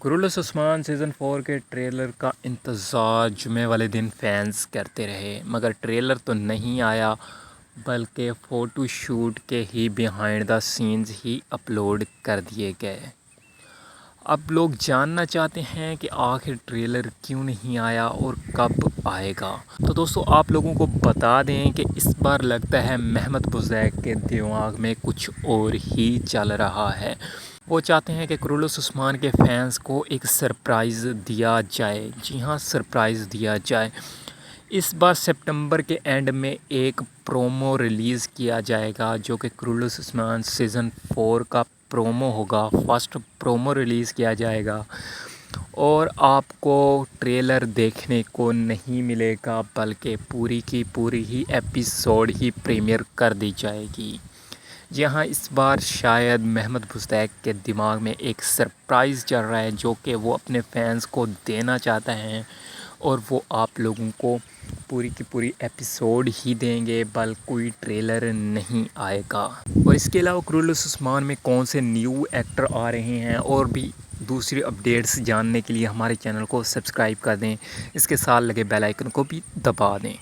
کرولس عثمان season 4 کے trailer کا انتظار جمعے والے دن فینس کرتے رہے، مگر ٹریلر تو نہیں آیا بلکہ فوٹو شوٹ کے ہی بیہائنڈ دا سینز ہی اپلوڈ کر دیے گئے۔ اب لوگ جاننا چاہتے ہیں کہ آخر ٹریلر کیوں نہیں آیا اور کب آئے گا۔ تو دوستو آپ لوگوں کو بتا دیں کہ اس بار لگتا ہے محمد بزیک کے دماغ میں کچھ اور ہی چل رہا ہے۔ وہ چاہتے ہیں کہ کرولس عثمان کے فینس کو ایک سرپرائز دیا جائے۔ جی ہاں، سرپرائز دیا جائے۔ اس بار سپتمبر کے اینڈ میں ایک پرومو ریلیز کیا جائے گا جو کہ کرولس عثمان سیزن 4 کا پرومو ہوگا۔ فرسٹ پرومو ریلیز کیا جائے گا اور آپ کو ٹریلر دیکھنے کو نہیں ملے گا بلکہ پوری کی پوری ہی ایپیسوڈ ہی پریمیئر کر دی جائے گی۔ جی ہاں، اس بار شاید محمد بزیک کے دماغ میں ایک سرپرائز چل رہا ہے جو کہ وہ اپنے فینس کو دینا چاہتا ہے، اور وہ آپ لوگوں کو پوری کی پوری ایپیسوڈ ہی دیں گے بلکہ کوئی ٹریلر نہیں آئے گا۔ اور اس کے علاوہ کرولس عثمان میں کون سے نیو ایکٹر آ رہے ہیں اور بھی دوسری اپڈیٹس جاننے کے لیے ہمارے چینل کو سبسکرائب کر دیں، اس کے ساتھ لگے بیل آئیکن کو بھی دبا دیں۔